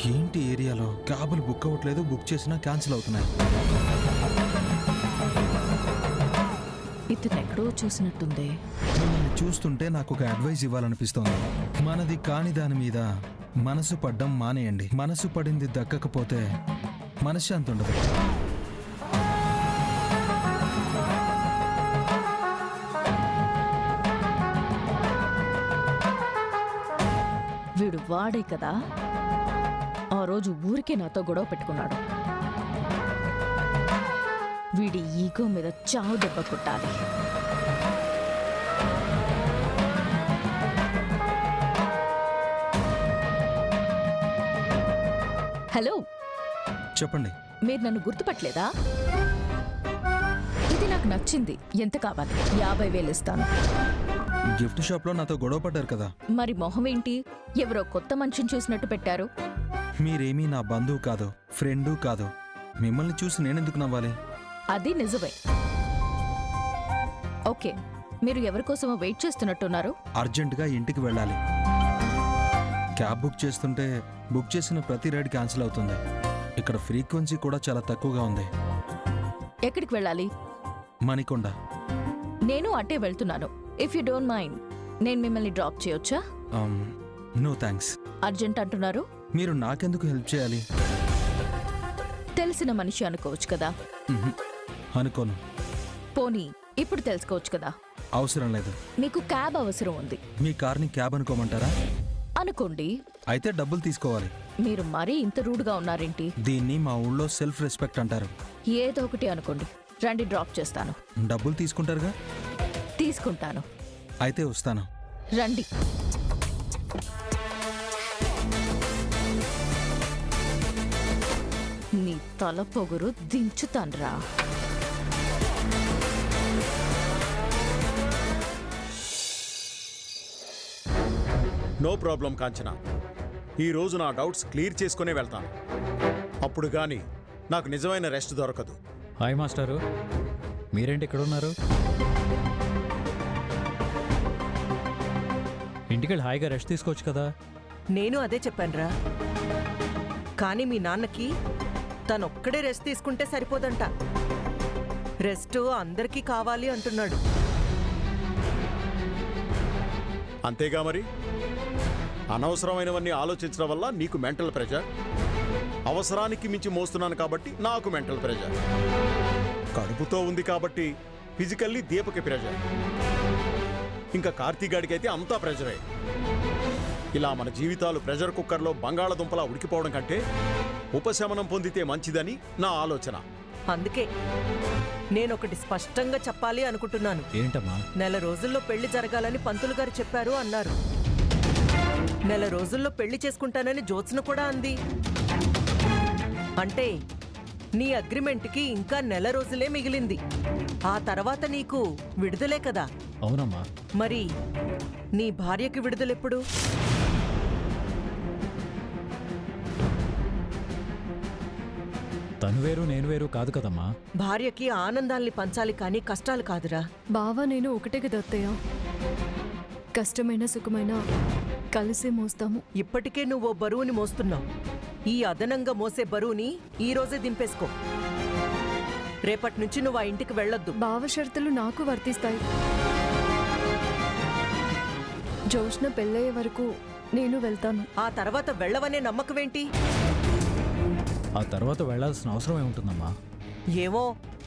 ఏంటి ఏరియాలో క్యాబులు బుక్ అవ్వట్లేదు, బుక్ చేసినా క్యాన్సిల్ అవుతున్నాయి. ఇతను ఎక్కడో చూసినట్టుంది. మిమ్మల్ని చూస్తుంటే నాకు ఒక అడ్వైజ్ ఇవ్వాలనిపిస్తోంది. మనది కాని దాని మీద మనసు పడ్డం మానేయండి. మనసు పడింది దక్కకపోతే మనశ్శాంతి ఉండదు. వీడు వాడే కదా ఆ రోజు ఊరికే నాతో గొడవ పెట్టుకున్నాడు. వీడి ఈగో మీద చావు దెబ్బ కొట్టాలి. హలో, చెప్పండి. మీరు నన్ను గుర్తుపట్టలేదా? ఇది నాకు నచ్చింది. ఎంత కావాలి? 50,000 ఇస్తాను. గిఫ్ట్ షాప్లో నాతో గొడవ పడ్డారు కదా. మరి మొహం ఏంటి? ఎవరో కొత్త మనిషిని చూసినట్టు పెట్టారు. మీరేమీ నా బంధువు కాదు, ఫ్రెండు కాదు. మిమ్మల్ని చూసి నేనెందుకు నవ్వాలి? అది నిజమే. ఓకే, మీరు ఎవరికోసమో వెయిట్ చేస్తున్నట్టున్నారు. అర్జెంటుగా ఇంటికి వెళ్ళాలి. క్యాబ్ బుక్ చేస్తుంటే బుక్ చేసిన ప్రతి రైడ్ క్యాన్సిల్ అవుతుంది. ఇక్కడ ఫ్రీక్వెన్సీ కూడా చాలా తక్కువగా ఉంది. ఎక్కడికి వెళ్ళాలి? మణికొండ. నేను అట్టే వెళ్తున్నాను. ఇఫ్ యూ డోంట్ మైండ్ నేను మిమ్మల్ని డ్రాప్ చేయొచ్చా? No thanks. అర్జెంట్ అంటున్నారు. మీరు నాకెందుకు హెల్ప్ చేయాలి? తెలిసిన మనిషి అనుకోవచ్చు కదా. అనుకోను. పోనీ ఇప్పుడు తెలుసుకోవచ్చు కదా. అవసరం లేదు. మీకు క్యాబ్ అవసరం ఉంది. మీ కార్ని క్యాబ్ అనుకోమంటారా? అనుకోండి. అయితే డబ్బులు తీసుకోవాలి. మీరు మరీ ఇంత రూడ్గా ఉన్నారేంటి? దీన్ని మా ఊళ్ళో సెల్ఫ్ రెస్పెక్ట్ అంటారు. ఏదో ఒకటి అనుకోండి. రండి, డ్రాప్ చేస్తాను. డబ్బులు తీసుకుంటారుగా? తీసుకుంటాను. అయితే వస్తాను. రండి. నీ తల పొగురు దించుతాన్రా. No problem Kanchana. ఈరోజు నా డౌట్స్ క్లియర్ చేసుకునే వెళ్తాను. అప్పుడు కానీ నాకు నిజమైన రెస్ట్ దొరకదు. హాయ్ మాస్టారు, మీరేంటి ఇక్కడ ఉన్నారు? ఇంటికెళ్ళి హాయిగా రెస్ట్ తీసుకోవచ్చు కదా. నేను అదే చెప్పానురా. కానీ మీ నాన్నకి తనొక్కడే రెస్ట్ తీసుకుంటే సరిపోదంట. రెస్ట్ అందరికీ కావాలి అంటున్నాడు. అంతేగా మరి. అనవసరమైనవన్నీ ఆలోచించడం వల్ల నీకు మెంటల్ ప్రెజర్, అవసరానికి మించి మోస్తున్నాను కాబట్టి నాకు మెంటల్ ప్రెజర్, కడుపుతో ఉంది కాబట్టి ఫిజికల్లీ దీపకి ప్రెజర్, ఇంకా కార్తీక్ గాడికి అయితే అంతా ప్రెజరే. ఇలా మన జీవితాలు ప్రెజర్ కుక్కర్లో బంగాళదుంపలా ఉడికిపోవడం కంటే ఉపశమనం పొందితే మంచిదని నా ఆలోచన. అందుకే నేనొకటి స్పష్టంగా చెప్పాలి అనుకుంటున్నాను. ఏంటమ్మా? నెల రోజుల్లో పెళ్లి జరగాలని పంతులు గారు చెప్పారు అన్నారు. నెల రోజుల్లో పెళ్లి చేసుకుంటానని జ్యోత్స్న కూడా అంది. అంటే నీ అగ్రిమెంట్కి ఇంకా నెల రోజులే మిగిలింది. ఆ తర్వాత నీకు విడుదలే కదా. అవునమ్మా. మరి నీ భార్యకి విడుదలెప్పుడు? తను వేరు నేను వేరు కాదు కదమ్మా. భార్యకి ఆనందాల్ని పంచాలి కానీ కష్టాలు కాదురా. బావా నేను ఒకటే కదా అత్తయ్య. కష్టమైన సుఖమైన కలిసే మోస్తాము. ఇప్పటికే నువ్వు బరువుని మోస్తున్నావు. ఈ అదనంగా మోసే బరువుని ఈ రోజే దింపేసుకో. రేపటి నుంచి నువ్వు ఆ ఇంటికి వెళ్ళొద్దు. బావ షరతులు నాకు వర్తిస్తాయి. జోష్న పెళ్ళయ్యే వరకు నేను వెళ్తాను. ఆ తర్వాత వెళ్ళవనే నమ్మకమేంటి? ఆ తర్వాత వెళ్లాల్సిన అవసరం ఏముంటుందమ్మా? ఏమో,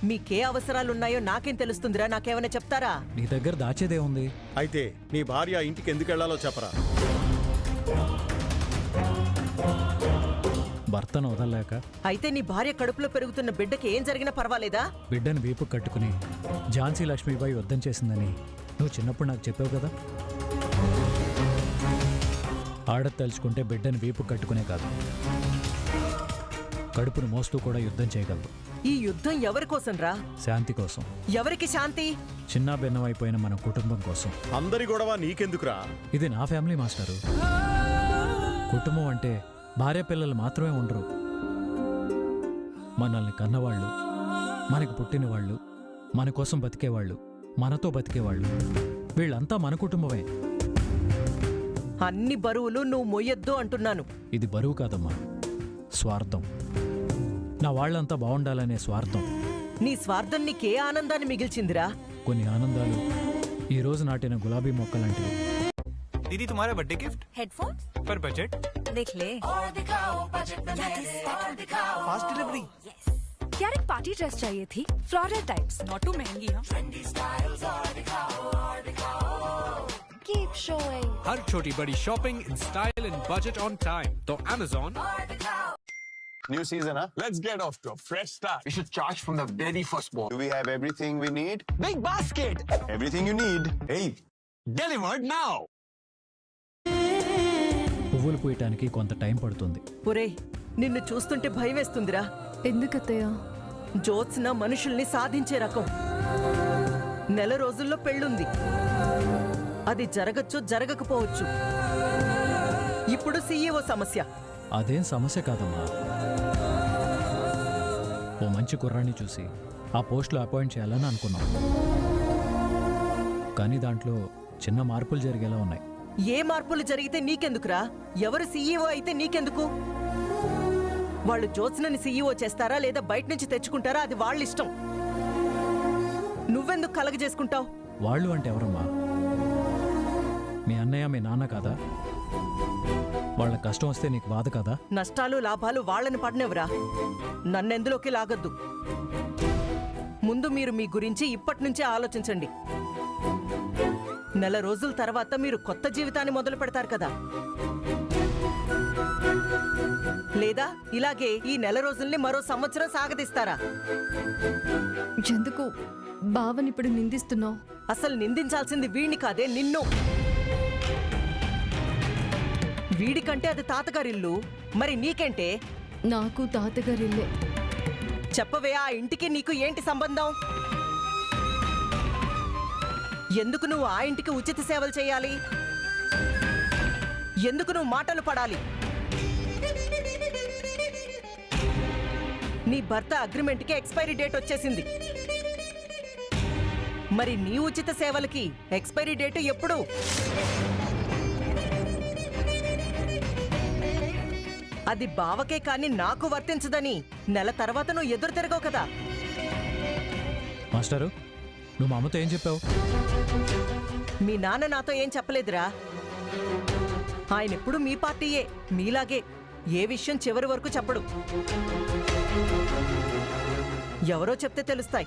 మీకే అవసరాలున్నాయో నాకేం తెలుస్తుందిరా. నాకేమైనా చెప్తారా? నీ దగ్గర దాచేదే ఉంది. అయితే నీ భార్య ఇంటికి ఎందుకు వెళ్లాలో చెప్పరా. భర్తను వదలలేక. అయితే నీ భార్య కడుపులో పెరుగుతున్న బిడ్డకి ఏం జరిగినా పర్వాలేదా? బిడ్డను వీపు కట్టుకుని ఝాన్సీ లక్ష్మీబాయి యుద్ధం చేసిందని నువ్వు చిన్నప్పుడు నాకు చెప్పావు కదా. ఆడది తలుచుకుంటే బిడ్డను వీపు కట్టుకునే కాదు, కడుపును మోస్తూ కూడా యుద్ధం చేయగలదు. ఈ యుద్ధం ఎవరి కోసం రా? శాంతి కోసం. ఎవరికి శాంతి? చిన్న భిన్నమైపోయిన మన కుటుంబం కోసం. అందరి గొడవ నీకెందుకురా? ఇది నా ఫ్యామిలీ మాస్టారు. కుటుంబం అంటే భార్య పిల్లలు మాత్రమే ఉండరు. మనల్ని కన్నవాళ్ళు, మనకు పుట్టినవాళ్ళు, మన కోసం బతికేవాళ్ళు, మనతో బతికేవాళ్ళు, వీళ్ళంతా మన కుటుంబమే. అన్ని బరువులు నువ్వు మొయ్యొద్దు అంటున్నాను. ఇది బరువు కాదమ్మా, స్వార్థం. నా వాళ్ళంతా బాగుండాలనే స్వార్థం. నీ స్వార్థం నీకే ఆనందాన్ని మిగిల్చిందిరా. కొన్ని ఆనందాలు ఈ రోజు నాటిన గులాబీ మొక్కలాంటివి. दीदी तुम्हारा बर्थडे गिफ्ट हेडफोन पर बजट देख ले। Fast delivery. यार एक पार्टी ड्रेस चाहिए थी, फ्लोरल टाइप्स, नॉट टू महंगी। Keep showing. हर छोटी बड़ी shopping in style and budget on time तो Amazon. New season, huh? Let's get off to a fresh start. We should charge from the very first ball. Do we have everything we need? Big basket Everything you need. Hey, delivered now. పువ్వులు పూయటానికి కొంత time పడుతుంది. ఒరేయ్, నిన్ను చూస్తుంటే భయం వేస్తుందిరా. ఎందుకత్తయ్య? జ్యోత్స్న మనుషుల్ని సాధించే రకం. నెల రోజుల్లో పెళ్ళుంది. అది జరగచ్చు, జరగకపోవచ్చు. ఇప్పుడు సీఈఓ సమస్య. అదేం సమస్య కాదమ్మా. ఓ మంచి కుర్రాన్ని చూసి ఆ పోస్ట్లో అపాయింట్ చేయాలని అనుకున్నాం. కానీ దాంట్లో చిన్న మార్పులు జరిగేలా ఉన్నాయి. ఏ మార్పులు జరిగితే నీకెందుకురా? ఎవరు సీఈఓ అయితే నీకెందుకు? వాళ్ళు జ్యోత్స్నని సీఈఓ చేస్తారా లేదా బయట నుంచి తెచ్చుకుంటారా? అది వాళ్ళ ఇష్టం. నువ్వెందుకు కలగజేసుకుంటావు? వాళ్ళు అంటే ఎవరమ్మా? మీ అన్నయ్య, మీ నాన్న కాదా? వాళ్ళ కష్టం వస్తే నీకు బాధ కదా? నష్టాలు లాభాలు వాళ్ళని పడనివ్వరా. నన్నెందులోకి లాగొద్దు. ముందు మీరు మీ గురించి ఇప్పటి నుంచే ఆలోచించండి. నెల రోజుల తర్వాత మీరు కొత్త జీవితాన్ని మొదలు పెడతారు కదా. లేదా ఇలాగే ఈ నెల రోజుల్ని మరో సంవత్సరం సాగదీస్తారా? ఎందుకు బావని ఇప్పుడు నిందిస్తున్నావు? అసలు నిందించాల్సింది వీడిని కాదే, నిన్ను. వీడికంటే అది తాతగారిల్లు, మరి నీకంటే? నాకు తాతగారిల్లే. చెప్పవే, ఆ ఇంటికి నీకు ఏంటి సంబంధం? ఎందుకు నువ్వు ఆ ఇంటికి ఉచిత సేవలు చేయాలి? ఎందుకు నువ్వు మాటలు పడాలి? నీ భర్త అగ్రిమెంట్కి ఎక్స్పైరీ డేట్ వచ్చేసింది. మరి నీ ఉచిత సేవలకి ఎక్స్పైరీ డేట్ ఎప్పుడు? అది బావకే కాని నాకు వర్తించదని నెల తర్వాత నువ్వు ఎదురు తిరగవు కదా. మాస్టరు, నువ్వు మా అమ్మతో ఏం చెప్పావు? మీ నాన్న నాతో ఏం చెప్పలేదురా. ఆయన ఎప్పుడు మీ పార్టీయే, మీలాగే ఏ విషయం చివరి వరకు చెప్పడు. ఎవరో చెప్తే తెలుస్తాయి.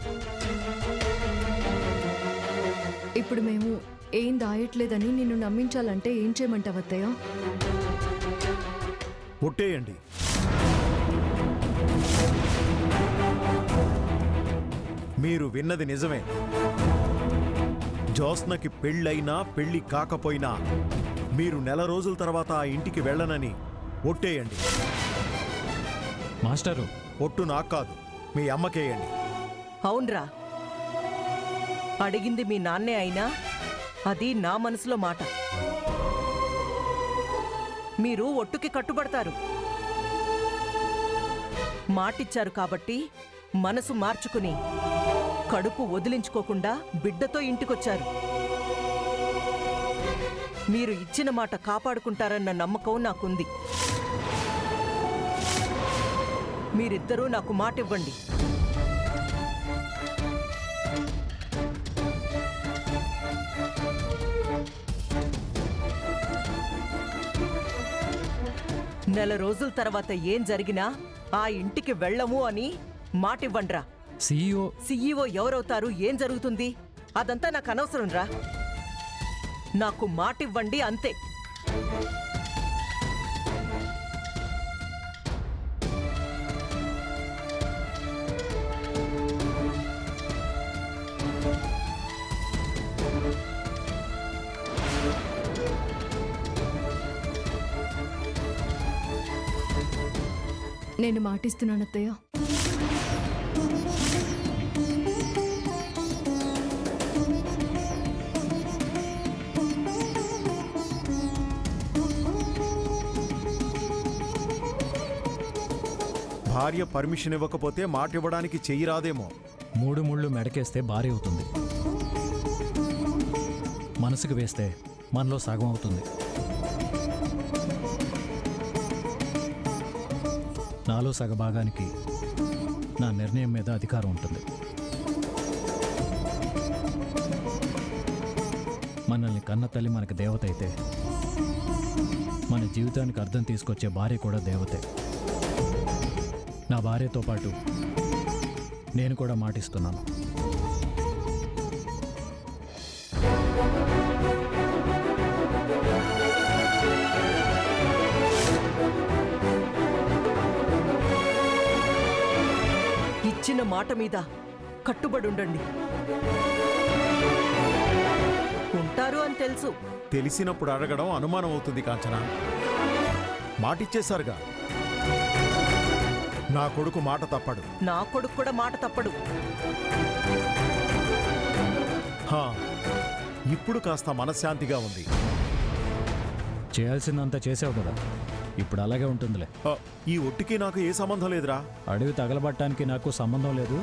ఇప్పుడు మేము ఏం దాయట్లేదని నిన్ను నమ్మించాలంటే ఏం చేయమంటావు అత్తయ్య? ఒట్టేయండి. మీరు విన్నది నిజమే. జ్యోత్స్నకి పెళ్ళైనా పెళ్లి కాకపోయినా మీరు నెల రోజుల తర్వాత ఆ ఇంటికి వెళ్ళనని ఒట్టేయండి. మాస్టరు, ఒట్టు నాకు కాదు, మీ అమ్మకేయండి. అవునరా, అడిగింది మీ నాన్నే అయినా అది నా మనసులో మాట. మీరు ఒట్టుకి కట్టుబడతారు. మాటిచ్చారు కాబట్టి మనసు మార్చుకుని కడుపు వదిలించుకోకుండా బిడ్డతో ఇంటికొచ్చారు. మీరు ఇచ్చిన మాట కాపాడుకుంటారన్న నమ్మకం నాకుంది. మీరిద్దరూ నాకు మాట ఇవ్వండి. నెల రోజుల తర్వాత ఏం జరిగినా ఆ ఇంటికి వెళ్ళము అని మాటివ్వండ్రా. సీఈఓ ఎవరవుతారు, ఏం జరుగుతుంది అదంతా నాకు అనవసరం రా. నాకు మాటివ్వండి అంతే. నేను మాటిస్తున్నాను అత్తయ్య. భార్య పర్మిషన్ ఇవ్వకపోతే మాట ఇవ్వడానికి చెయ్యి రాదేమో. 3 ముళ్ళు మెడకేస్తే భారీ అవుతుంది, మనసుకు వేస్తే మనలో సగం అవుతుంది. నాలో సగభాగానికి నా నిర్ణయం మీద అధికారం ఉంటుంది. మనల్ని కన్న తల్లి మనకు దేవత అయితే మన జీవితానికి అర్థం తీసుకొచ్చే భార్య కూడా దేవతే. నా భార్యతో పాటు నేను కూడా మాటిస్తున్నాను. ఇచ్చిన మాట మీద కట్టుబడి ఉండండి. ఉంటారు అని తెలుసు. తెలిసినప్పుడు అడగడం అనుమానం అవుతుంది కాంచన. మాటిచ్చేశారుగా. నా కొడుకు మాట తప్పడు. నా కొడుకు కూడా మాట తప్పడు. హా, ఇప్పుడు కాస్త మనశ్శాంతిగా ఉంది. చేయాల్సిందంతా చేసావు కదా, ఇప్పుడు అలాగే ఉంటుందిలే. ఈ ఒట్టికి నాకు ఏ సంబంధం లేదురా. అడవి తగలబట్టడానికి నాకు సంబంధం లేదు.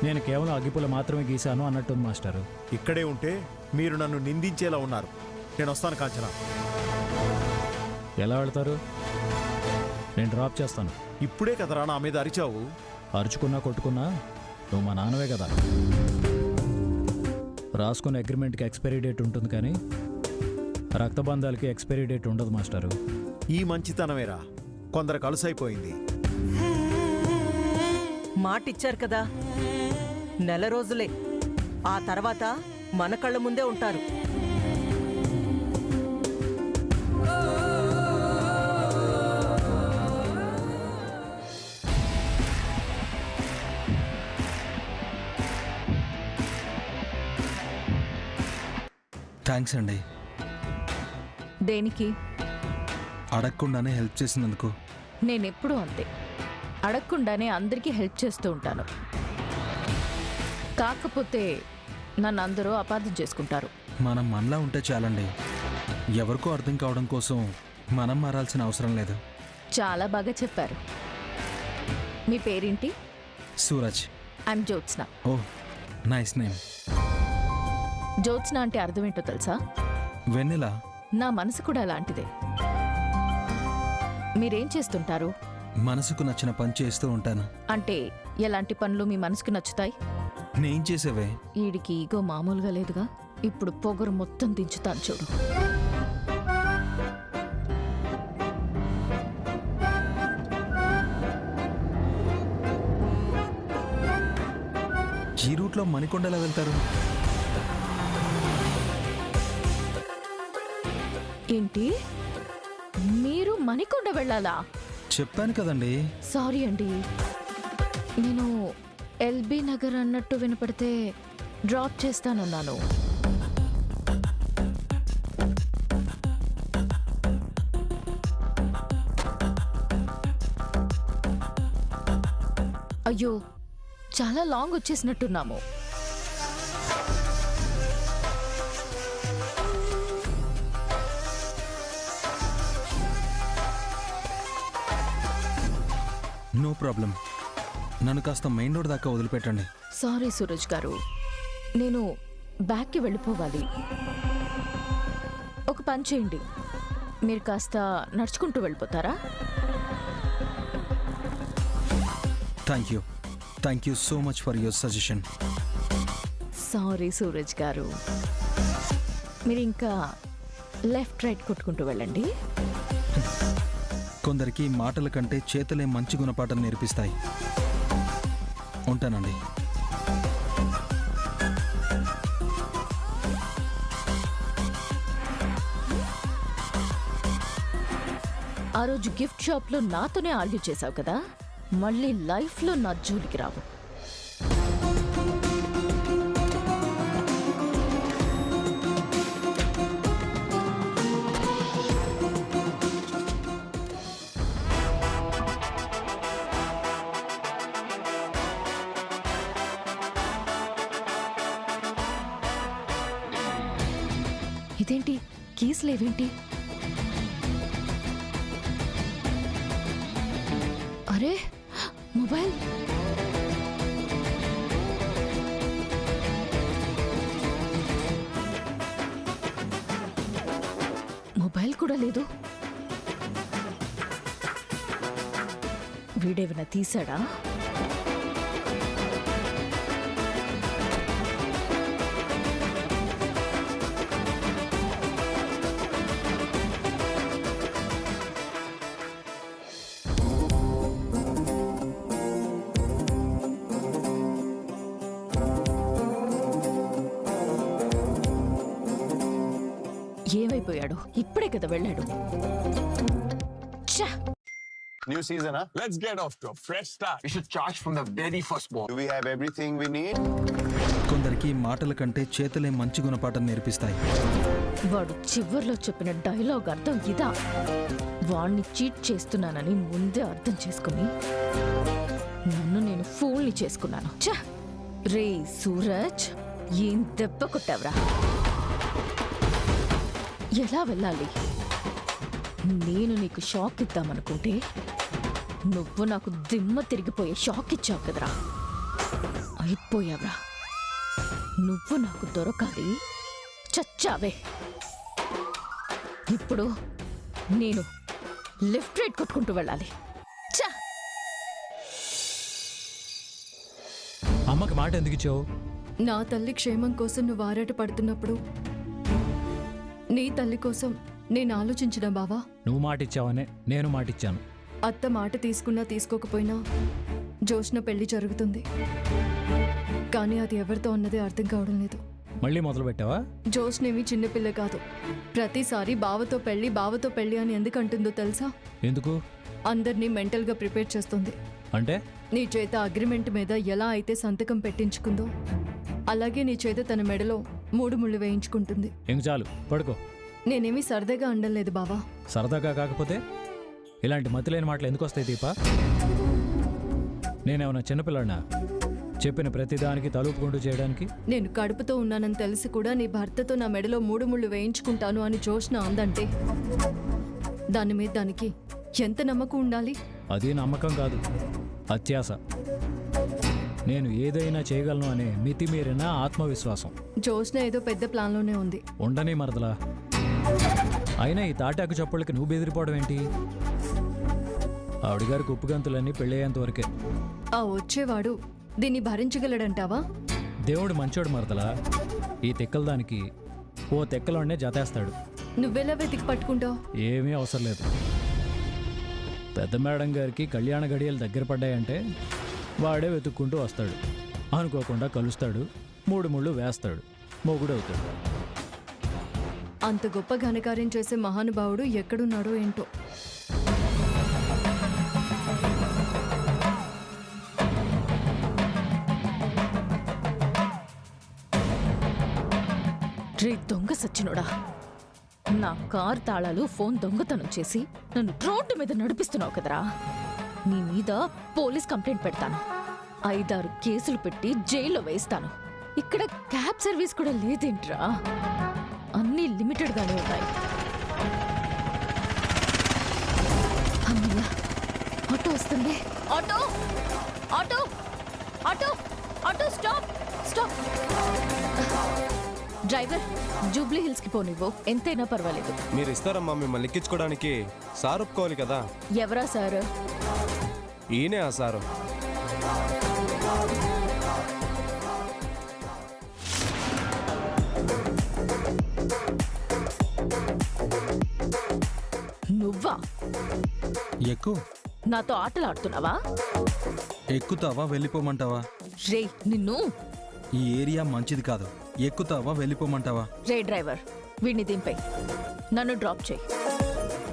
నేను కేవలం అగ్గిపుల మాత్రమే గీశాను అన్నట్టుంది మాస్టారు. ఇక్కడే ఉంటే మీరు నన్ను నిందించేలా ఉన్నారు. నేను వస్తాను కాంచన. ఎలా వెళ్తారు? నేను డ్రాప్ చేస్తాను. ఇప్పుడే కదరా నా మీద అరిచావు. అరుచుకున్నా కొట్టుకున్నా నువ్వు మా నాన్నవే కదా. రాసుకున్న అగ్రిమెంట్కి ఎక్స్పైరీ డేట్ ఉంటుంది కానీ రక్తబంధాలకి ఎక్స్పైరీ డేట్ ఉండదు మాస్టారు. ఈ మంచితనమేరా కొందరు కలుసైపోయింది. మాటిచ్చారు కదా, నెల రోజులే. ఆ తర్వాత మన కళ్ళ ముందే ఉంటారు. థ్యాంక్స్ అండి. దేనికి? అడగకుండానే హెల్ప్ చేసినందుకు. నేనెప్పుడూ అంతే, అడగకుండానే అందరికీ హెల్ప్ చేస్తూ ఉంటాను. కాకపోతే నన్ను అందరూ అపార్థం చేసుకుంటారు. మనం మనలా ఉంటే చాలండి. ఎవరికో అర్థం కావడం కోసం మనం మారాల్సిన అవసరం లేదు. చాలా బాగా చెప్పారు. మీ పేరేంటి? Suraj. I'm Jyotsna. Oh, nice name. Jyotsna అంటే అర్థం ఏంటో తెలుసా? వెన్నెలా. నా మనసు కూడా అలాంటిదే. మీరేం చేస్తుంటారు? మనసుకు నచ్చిన పని చేస్తూ ఉంటాను. అంటే ఎలాంటి పనులు మీ మనసుకు నచ్చుతాయి? నేను చేసేవే. ఈడికి ఈగో మామూలుగా లేదుగా. ఇప్పుడు పొగరు మొత్తం దించుతాను చూడు. ఈ రూట్లో మణికొండలా వెళ్తారు? ఏంటి, మీరు మణికొండ వెళ్ళాలా? చెప్పాను కదండి. సారీ అండి, నేను ఎల్బీ నగర్ అన్నట్టు వినపడితే డ్రాప్ చేస్తానన్నాను. అయ్యో, చాలా లాంగ్ వచ్చేసినట్టున్నాము. No problem. నన్ను కాస్త మెయిన్ రోడ్ దాకా వదిలిపెట్టండి. సారీ సూరజ్ గారు, నేను బ్యాక్కి వెళ్ళిపోవాలి. ఒక పని చేయండి, మీరు కాస్త నడుచుకుంటూ వెళ్ళిపోతారా? Thank you so much for your suggestion. Sorry Suraj గారు, మీరు ఇంకా లెఫ్ట్ రైట్ కొట్టుకుంటూ వెళ్ళండి. కొందరికి మాటల కంటే చేతలే మంచి గుణపాఠం నేర్పిస్తాయి. ఉంటానండి. ఆ రోజు గిఫ్ట్ షాప్లో నాతోనే ఆర్గ్యూ చేశావు కదా, మళ్ళీ లైఫ్లో నా జోలికి రావు. ఇదేంటి, కీస్ లేవేంటి? అరే, మొబైల్. మొబైల్ కూడా లేదు. వీడేమైనా తీసాడా? ఏమైపోయాడు? ఇప్పుడే కదా వెళ్ళాడు. ఛ! New season, huh? Let's get off to a fresh start. We should charge from the very first ball. Do we have everything we need? కొందరికి మాటల కంటే చేతులే మంచి గుణపాఠం నేర్పిస్తాయి. వాడు చివర్లో చెప్పిన డైలాగ్ అర్థం ఇదా? వాణ్ణి చీట్ చేస్తున్నానని ముందే అర్థం చేసుకుని నన్ను నేను ఫూల్ని చేసుకున్నాను. ఛ! రే సూరజ్, ఏం దెబ్బ కొట్టావురా? ఎలా వెళ్ళాలి? నేను నీకు షాక్ ఇద్దామనుకుంటే నువ్వు నాకు దిమ్మ తిరిగిపోయే షాక్ ఇచ్చావు కదరా. అయిపోయావురా. నువ్వు నాకు దొరకాలి, చచ్చావే. ఇప్పుడు నేను లెఫ్ట్ రైట్ కొట్టుకుంటూ వెళ్ళాలి. ఛ! అమ్మకి మాట ఎందుకు ఇచ్చావు? నా తల్లి క్షేమం కోసం నువ్వు ఆరాట పడుతున్నప్పుడు నీ తల్లి కోసం నేను ఆలోచించిన బావా. నువ్వు మాట ఇచ్చావనే నేను మాట ఇచ్చాను. అత్త మాట తీసుకున్నా తీసుకోకపోయినా జోష్న పెళ్లి జరుగుతుంది. కానీ అది ఎవరితో అన్నదే అర్థం కావడం లేదు. మళ్ళీ మొదలు పెట్టావా? జోష్నేమి చిన్నపిల్ల కాదు. ప్రతిసారి బావతో పెళ్లి అని ఎందుకు అంటుందో తెలుసా? ఎందుకు? అందరినీ మెంటల్గా ప్రిపేర్ చేస్తుంది. అంటే నీ చేత అగ్రిమెంట్ మీద ఎలా అయితే సంతకం పెట్టించుకుందో అలాగే నీ చేత తన మెడలో 3 ముళ్ళు వేయించుకుంటుంది. ఇంక చాలు, పడుకో. నేనేమీ సరదాగా అండలేదు బావా. సరదాగా కాకపోతే ఇలాంటి మతిలేని మాటలు ఎందుకు వస్తాయి దీపా? నేనేమన్నా చిన్నపిల్లడినా చెప్పిన ప్రతిదానికి తలుపుకుంటూ చేయడానికి? నేను కడుపుతో ఉన్నానని తెలిసి కూడా నీ భర్తతో నా మెడలో 3 ముళ్ళు వేయించుకుంటాను అని జోష్న అందంటే దాని మీద దానికి ఎంత నమ్మకం ఉండాలి? అది నమ్మకం కాదు, అత్యాస. నేను ఏదైనా చేయగలను అనే మితిమీరిన ఆత్మవిశ్వాసం. జోష్న ఏదో పెద్ద ప్లాన్లోనే ఉంది. ఉండని మరదలా. అయినా ఈ తాటాకు చప్పుళ్ళకి నువ్వు బెదిరిపోవడం ఏంటి? ఆవిడగారికి ఉప్పుగంతులన్నీ పెళ్ళయ్యేంత వరకే. ఆ వచ్చేవాడు దీన్ని భరించగలడంటావా? దేవుడు మంచోడు మరదలా. ఈ తెక్కల దానికి ఓ తెక్కలోనే జతేస్తాడు. నువ్వెలా వెతికి పట్టుకుంటావు? ఏమీ అవసరం లేదు. పెద్ద మేడం గారికి కళ్యాణ గడియలు దగ్గర పడ్డాయంటే వాడే వెతుక్కుంటూ వస్తాడు. అనుకోకుండా కలుస్తాడు, 3 ముళ్ళు వేస్తాడు, మొగుడవుతాడు. అంత గొప్ప ఘనకార్యం చేసే మహానుభావుడు ఎక్కడున్నాడో ఏంటో. రే దొంగ సచ్చినోడా, నా కార్ తాళాలు ఫోన్ దొంగతనం చేసి నన్ను రోడ్డు మీద నడిపిస్తున్నావు కదరా. నీ మీద పోలీస్ కంప్లైంట్ పెడతాను. 5-6 కేసులు పెట్టి జైల్లో వేస్తాను. ఇక్కడ క్యాబ్ సర్వీస్ కూడా లేదేంట్రా? అన్నీ లిమిటెడ్ గానే ఉన్నాయి. అమ్మయ్య, ఆటో వస్తుంది. Auto auto auto auto stop stop. Driver, Jubilee hills కి పోనివ్వు, ఎంతైనా పర్వాలేదు. మీరు ఇస్తారమ్మా, మిమ్మల్ని ఎక్కించుకోవడానికి సార్ ఒప్పుకోవాలి కదా. ఎవరా సార్? ఈయనే ఆ సారు. నువ్వా? ఎక్కు. నాతో ఆటలు ఆడుతున్నావా? ఎక్కుతావా వెళ్ళిపోమంటావా? రే నిన్ను. ఈ ఏరియా మంచిది కాదు. ఎక్కుతావా వెళ్ళిపోమంటావా? రే డ్రైవర్, వీడిని దింపే, నన్ను డ్రాప్ చేయి.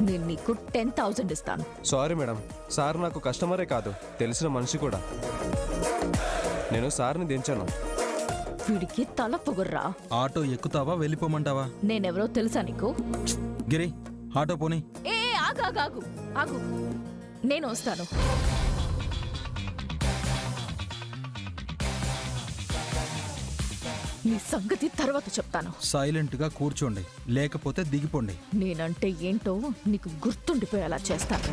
నేను నీకు 10,000 ఇస్తాను. సారీ మేడం, సార్ నాకు కస్టమరే కాదు, తెలిసిన మనిషి కూడా. నేను సార్ని దించాను. వీడికి తల పొగుర్రా. ఆటో ఎక్కుతావా వెళ్ళిపోమంటావా? నేనెవరో తెలుసా నీకు? గిరి, ఆటో పోనీ. ఏ ఆగు ఆగు ఆగు ఆగు, నేను వస్తాను. నీ సంగతి తర్వాత చెప్తాను. సైలెంట్ గా కూర్చోండి, లేకపోతే దిగిపోండి. నేనంటే ఏంటో నీకు గుర్తుండిపోయేలా చేస్తాను.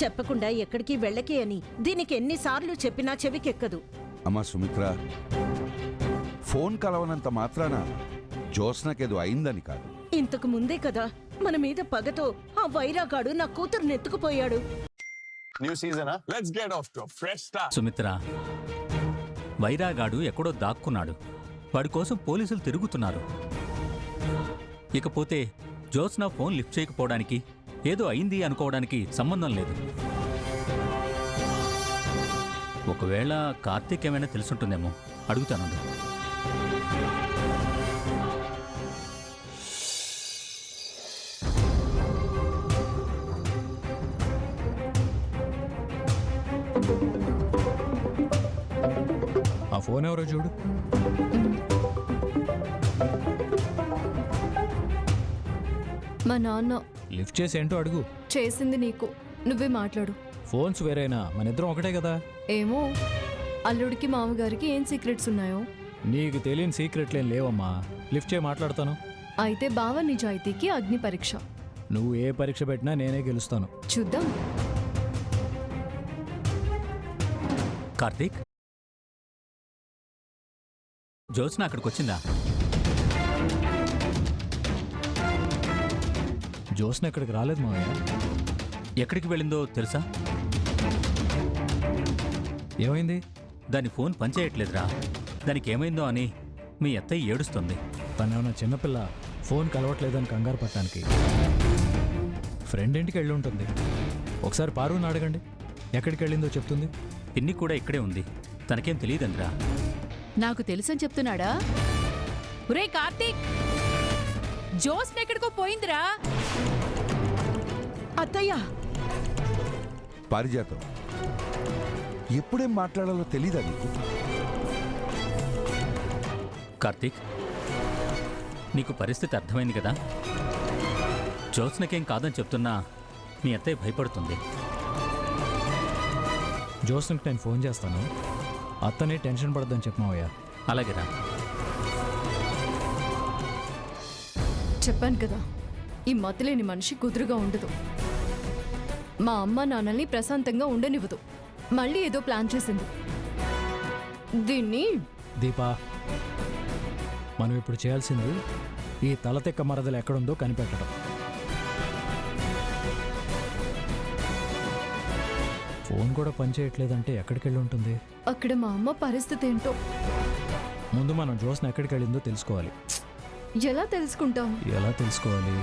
చెప్పకుండా ఎక్కడికి వెళ్ళకి అని దీనికి ఎన్నిసార్లు చెప్పినా చెవికెక్కదు. అమ్మా సుమిత్ర, ఫోన్ కలవనంత మాత్రాన జ్యోత్స్నకేదో అయిందని కాదు. ఇంతకు ముందే కదా మన మీద పగతో ఆ వైరాగాడు నా కూతురు నెత్తుకుపోయాడు. New season, huh? Let's get off to a fresh start. Sumitra, వైరాగాడు ఎక్కడో దాక్కున్నాడు. వాడి కోసం పోలీసులు తిరుగుతున్నారు. ఇకపోతే జ్యోత్స్న ఫోన్ లిఫ్ట్ చేయకపోవడానికి ఏదో అయింది అనుకోవడానికి సంబంధం లేదు. ఒకవేళ కార్తీక్ ఏమైనా తెలుసుంటుందేమో, అడుగుతానండి. ఆ ఫోన్ ఎవరో చూడు. మా నాన్న లిఫ్ట్ చేసి ఏంటో అడుగు. చేసింది నీకు, నువ్వే మాట్లాడు. ఫోన్స్ వేరైనా మన ఇద్దరం ఒకటే కదా. ఏమో అల్లుడికి మామగారికి ఏం సీక్రెట్స్ ఉన్నాయో. నీకు తెలియని సీక్రెట్లేం లేవమ్మా. లిఫ్ట్ చేయి, మాట్లాడతాను. అయితే బావ నిజాయితీకి అగ్ని పరీక్ష. నువ్వు ఏ పరీక్ష పెట్టినా నేనే గెలుస్తాను. చూద్దాం. కార్తీక్, జ్యోత్స్న అక్కడికి వచ్చిందా? జ్యోత్స్న ఎక్కడికి రాలేదు మావయ్య. ఎక్కడికి వెళ్ళిందో తెలుసా? ఏమైంది? దాని ఫోన్ పనిచేయట్లేదురా. దానికి ఏమైందో అని మీ అత్తయ్య ఏడుస్తుంది. తనేమన్నా చిన్నపిల్ల ఫోన్ కలవట్లేదని కంగారు పట్టడానికి. ఫ్రెండ్ ఇంటికి వెళ్ళి ఉంటుంది. ఒకసారి పారుని అడగండి, ఎక్కడికి వెళ్ళిందో చెప్తుంది. పిన్ని కూడా ఇక్కడే ఉంది, తనకేం తెలియదండిరా. నాకు తెలుసని చెప్తున్నాడా? ఒరే కార్తీక్, జ్యోత్స్న ఎక్కడికో పోయిందిరా. అత్తయ్య, పారిజాతం, ఎప్పుడేం మాట్లాడాలో తెలీదా నీకు? కార్తీక్, నీకు పరిస్థితి అర్థమైంది కదా. జ్యోత్స్నకేం కాదని చెప్తున్నా మీ అత్తయ్య భయపడుతుంది. జ్యోత్స్నకి నేను ఫోన్ చేస్తాను. అత్తనే టెన్షన్ పడద్దని చెప్పమావయ్యా. అలాగేరా. చెప్పాను కదా, ఈ మతిలేని మనిషి కుదురుగా ఉండదు. మా అమ్మ నాన్నల్ని ప్రశాంతంగా ఉండనివ్వదు. మళ్ళీ ఏదో ప్లాన్ చేసింది. దీన్ని దీపా, మనం ఇప్పుడు చేయాల్సింది ఈ తలతెక్క మరదలు ఎక్కడుందో కనిపెట్టడం. ఫోన్ కూడా పనిచేయట్లేదంటే ఎక్కడికి వెళ్ళి ఉంటుంది? అక్కడ మా అమ్మ పరిస్థితి ఏంటో. ముందు మనం జ్యోత్స్న ఎక్కడికి వెళ్ళిందో తెలుసుకోవాలి. ఎలా తెలుసుకుంటాం? ఎలా తెలుసుకోవాలి?